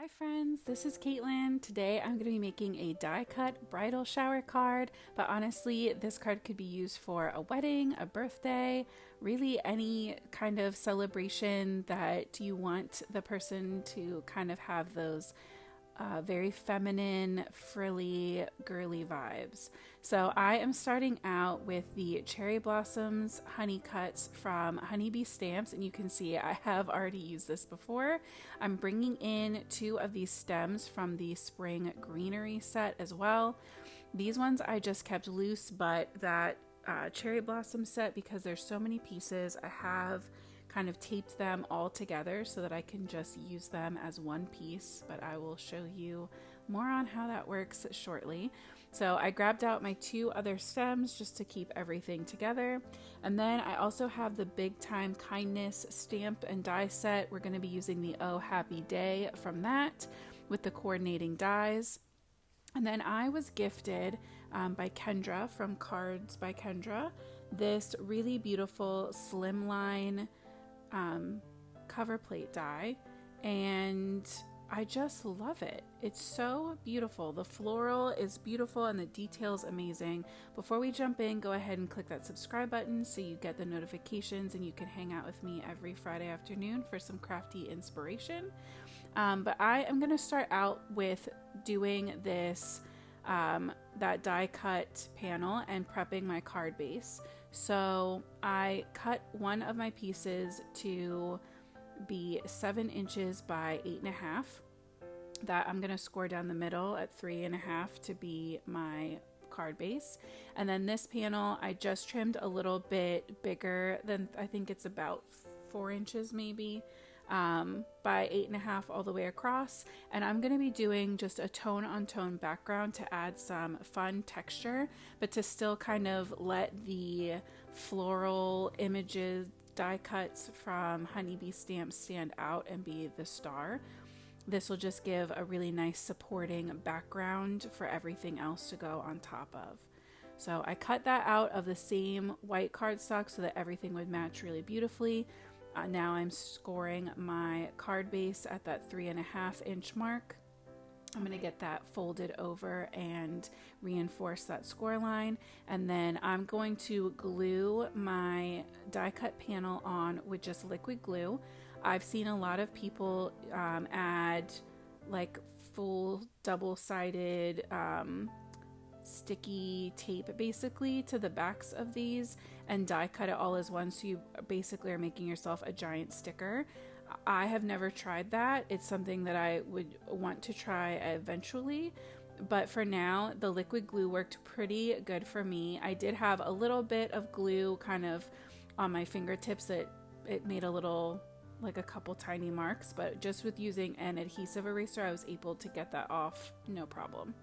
Hi friends, this is Caitlin. Today I'm going to be making a die cut bridal shower card, but honestly this card could be used for a wedding, a birthday, really any kind of celebration that you want the person to kind of have those very feminine, frilly, girly vibes. So I am starting out with the Cherry Blossoms Honey Cuts from Honeybee Stamps, and you can see I have already used this before. I'm bringing in two of these stems from the Spring Greenery set as well. These ones I just kept loose, but that Cherry Blossom set, because there's so many pieces, I have kind of taped them all together so that I can just use them as one piece, but I will show you more on how that works shortly. So I grabbed out my two other stems just to keep everything together. And then I also have the Big Time Kindness stamp and die set. We're going to be using the Oh Happy Day from that with the coordinating dies. And then I was gifted by Kendra from Cards by Kendra this really beautiful slimline cover plate die, and I just love it. It's so beautiful. The floral is beautiful and the details amazing. Before we jump in, go ahead and click that subscribe button so you get the notifications and you can hang out with me every Friday afternoon for some crafty inspiration. But I am going to start out with doing this that die cut panel and prepping my card base. So I cut one of my pieces to be 7 inches by 8.5. That I'm going to score down the middle at 3.5 to be my card base. And then this panel I just trimmed a little bit bigger than, I think it's about 4 inches maybe, by 8.5 all the way across. And I'm going to be doing just a tone on tone background to add some fun texture, but to still kind of let the floral images, die cuts from Honeybee Stamps stand out and be the star. This will just give a really nice supporting background for everything else to go on top of. So I cut that out of the same white cardstock so that everything would match really beautifully. Now I'm scoring my card base at that 3.5 inch mark. I'm going to get that folded over and reinforce that score line. And then I'm going to glue my die cut panel on with just liquid glue. I've seen a lot of people add like full double-sided sticky tape basically to the backs of these and die cut it all as one, so you basically are making yourself a giant sticker. I have never tried that. It's something that I would want to try eventually, but for now the liquid glue worked pretty good for me. I did have a little bit of glue kind of on my fingertips that it made a little, like a couple tiny marks, but just with using an adhesive eraser I was able to get that off no problem.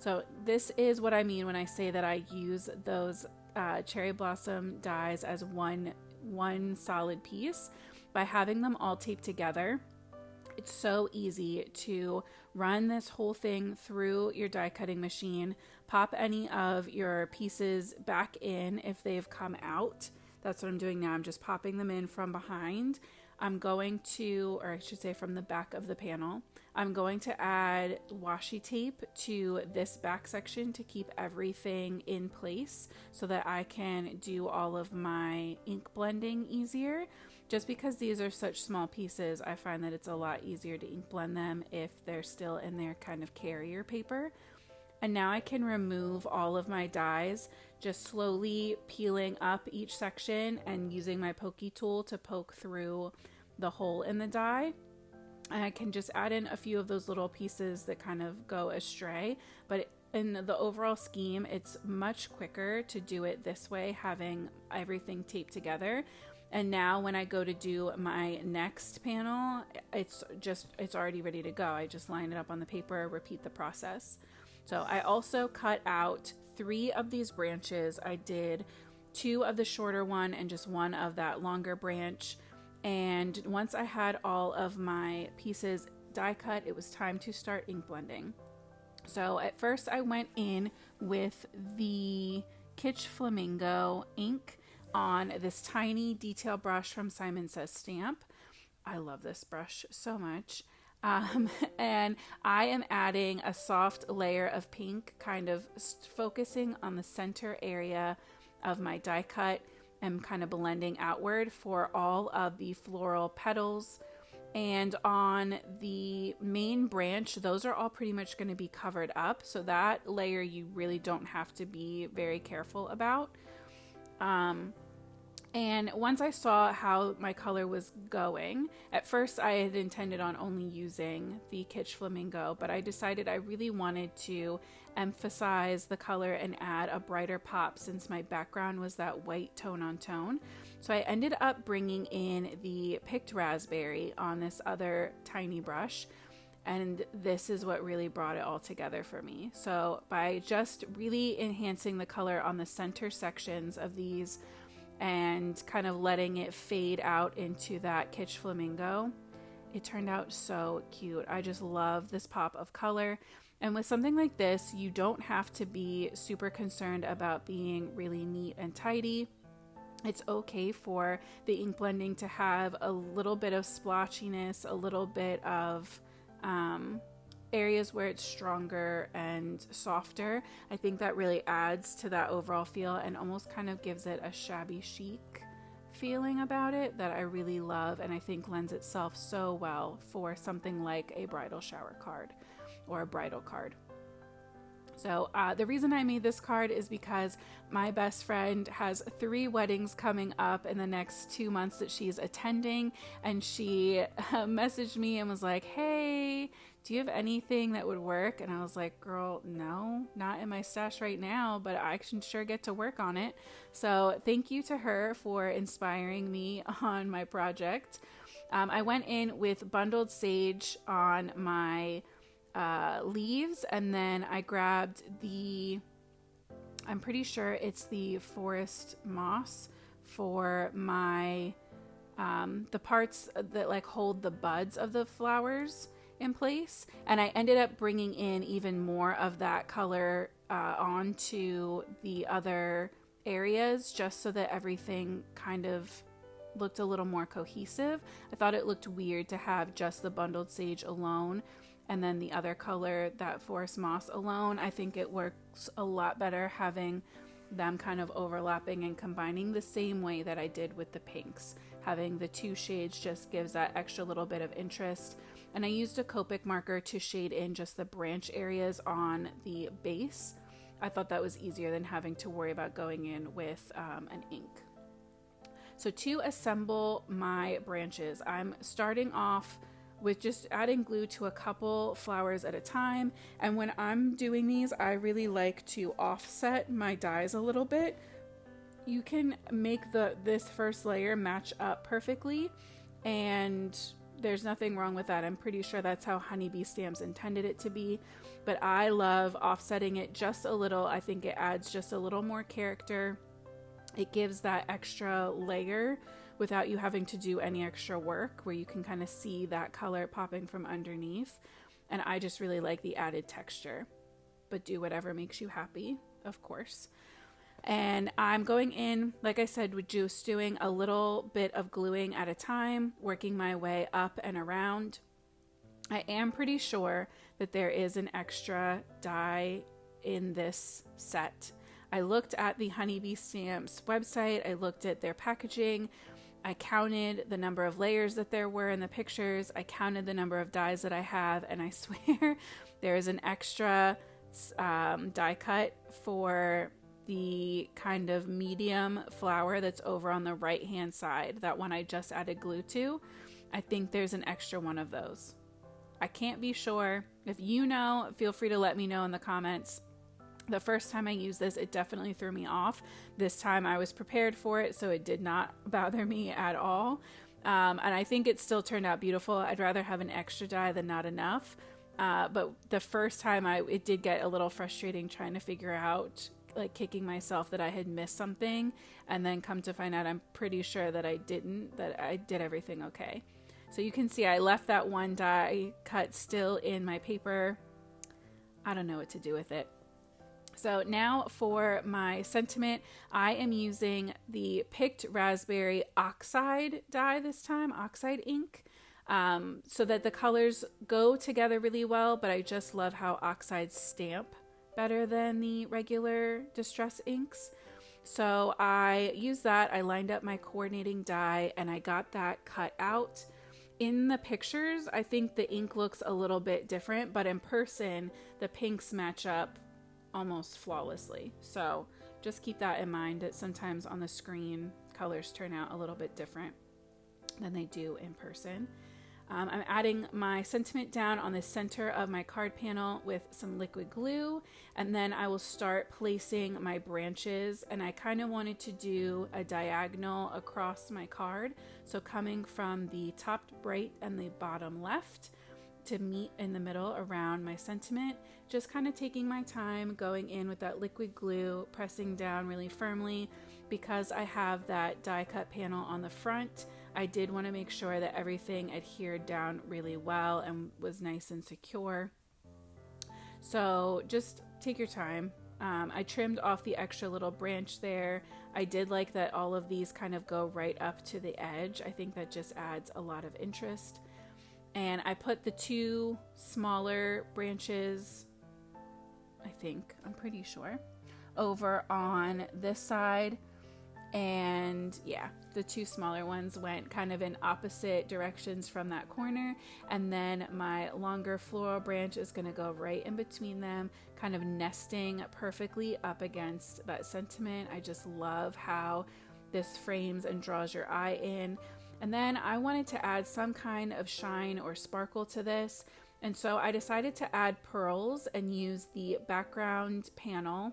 So this is what I mean when I say that I use those cherry blossom dies as one solid piece. By having them all taped together, it's so easy to run this whole thing through your die cutting machine, pop any of your pieces back in if they've come out. That's what I'm doing now. I'm just popping them in from behind. I'm going to, or I should say from the back of the panel, I'm going to add washi tape to this back section to keep everything in place so that I can do all of my ink blending easier. Just because these are such small pieces, I find that it's a lot easier to ink blend them if they're still in their kind of carrier paper. And now I can remove all of my dies, just slowly peeling up each section and using my pokey tool to poke through the hole in the die. And I can just add in a few of those little pieces that kind of go astray. But in the overall scheme, it's much quicker to do it this way, having everything taped together. And now when I go to do my next panel, it's already ready to go. I just line it up on the paper, repeat the process. So I also cut out 3 of these branches. I did 2 of the shorter one and just 1 of that longer branch. And once I had all of my pieces die cut, it was time to start ink blending. So at first I went in with the Kitch Flamingo ink on this tiny detail brush from Simon Says Stamp. I love this brush so much. And I am adding a soft layer of pink, kind of focusing on the center area of my die cut and kind of blending outward for all of the floral petals. And on the main branch, those are all pretty much going to be covered up. So that layer you really don't have to be very careful about. And once I saw how my color was going, at first I had intended on only using the Kitch Flamingo, but I decided I really wanted to emphasize the color and add a brighter pop since my background was that white tone on tone. So I ended up bringing in the picked raspberry on this other tiny brush, and this is what really brought it all together for me. So by just really enhancing the color on the center sections of these and kind of letting it fade out into that Kitch Flamingo, it turned out so cute. I just love this pop of color. And with something like this, you don't have to be super concerned about being really neat and tidy. It's okay for the ink blending to have a little bit of splotchiness, a little bit of areas where it's stronger and softer. I think that really adds to that overall feel and almost kind of gives it a shabby chic feeling about it that I really love, and I think lends itself so well for something like a bridal shower card or a bridal card. So the reason I made this card is because my best friend has 3 weddings coming up in the next 2 months that she's attending, and she messaged me and was like, hey, do you have anything that would work? And I was like, girl, no, not in my stash right now, but I can sure get to work on it. So thank you to her for inspiring me on my project. I went in with bundled sage on my leaves, and then I grabbed I'm pretty sure it's the forest moss for my the parts that like hold the buds of the flowers in place, and I ended up bringing in even more of that color onto the other areas just so that everything kind of looked a little more cohesive. I thought it looked weird to have just the bundled sage alone and then the other color, that forest moss, alone. I think it works a lot better having them kind of overlapping and combining the same way that I did with the pinks. Having the 2 shades just gives that extra little bit of interest. And I used a Copic marker to shade in just the branch areas on the base. I thought that was easier than having to worry about going in with an ink. So to assemble my branches, I'm starting off with just adding glue to a couple flowers at a time. And when I'm doing these, I really like to offset my dies a little bit. You can make this first layer match up perfectly, and there's nothing wrong with that. I'm pretty sure that's how Honeybee Stamps intended it to be, but I love offsetting it just a little. I think it adds just a little more character. It gives that extra layer without you having to do any extra work, where you can kind of see that color popping from underneath. And I just really like the added texture, but do whatever makes you happy, of course. And I'm going in, like I said, with just doing a little bit of gluing at a time, working my way up and around. I am pretty sure that there is an extra die in this set. I looked at the Honeybee Stamps website, I looked at their packaging, I counted the number of layers that there were in the pictures, I counted the number of dies that I have, and I swear there is an extra die cut for the kind of medium flower that's over on the right hand side, that one I just added glue to. I think there's an extra one of those. I can't be sure. If you know, feel free to let me know in the comments. The first time I used this, it definitely threw me off. This time I was prepared for it, so it did not bother me at all. And I think it still turned out beautiful. I'd rather have an extra die than not enough. But the first time it did get a little frustrating trying to figure out, like kicking myself that I had missed something, and then come to find out I'm pretty sure that I didn't, that I did everything okay. So you can see I left that one die cut still in my paper. I don't know what to do with it. So now for my sentiment, I am using the Picked Raspberry Oxide die this time, Oxide ink. so that the colors go together really well, but I just love how oxides stamp better than the regular distress inks. So I used that. I lined up my coordinating die and I got that cut out. In the pictures, I think the ink looks a little bit different, but in person, the pinks match up almost flawlessly. So just keep that in mind, that sometimes on the screen, colors turn out a little bit different than they do in person. I'm adding my sentiment down on the center of my card panel with some liquid glue, and then I will start placing my branches, and I kind of wanted to do a diagonal across my card, so coming from the top right and the bottom left to meet in the middle around my sentiment, just kind of taking my time going in with that liquid glue, pressing down really firmly. Because I have that die cut panel on the front, I did want to make sure that everything adhered down really well and was nice and secure. So just take your time. I trimmed off the extra little branch there. I did like that all of these kind of go right up to the edge. I think that just adds a lot of interest. And I put the two smaller branches, I'm pretty sure, over on this side. And yeah, the two smaller ones went kind of in opposite directions from that corner, and then my longer floral branch is going to go right in between them, kind of nesting perfectly up against that sentiment. I just love how this frames and draws your eye in. And then I wanted to add some kind of shine or sparkle to this, and so I decided to add pearls and use the background panel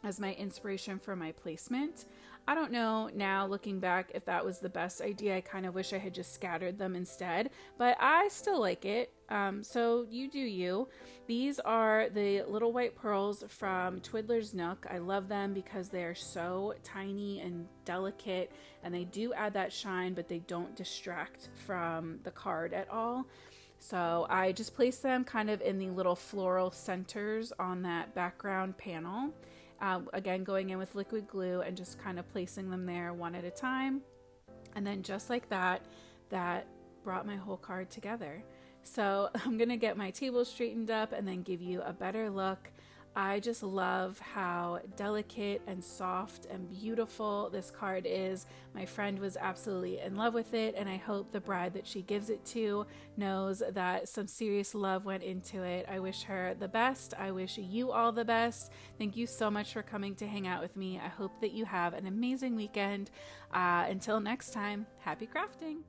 as my inspiration for my placement. I don't know now looking back if that was the best idea. I kind of wish I had just scattered them instead, but I still like it. So you do you. These are the little white pearls from Twiddler's Nook. I love them because they are so tiny and delicate, and they do add that shine, but they don't distract from the card at all. So I just placed them kind of in the little floral centers on that background panel. Again, going in with liquid glue and just kind of placing them there one at a time. And then just like that, that brought my whole card together. So I'm going to get my table straightened up and then give you a better look. I just love how delicate and soft and beautiful this card is. My friend was absolutely in love with it, and I hope the bride that she gives it to knows that some serious love went into it. I wish her the best. I wish you all the best. Thank you so much for coming to hang out with me. I hope that you have an amazing weekend. Until next time, happy crafting.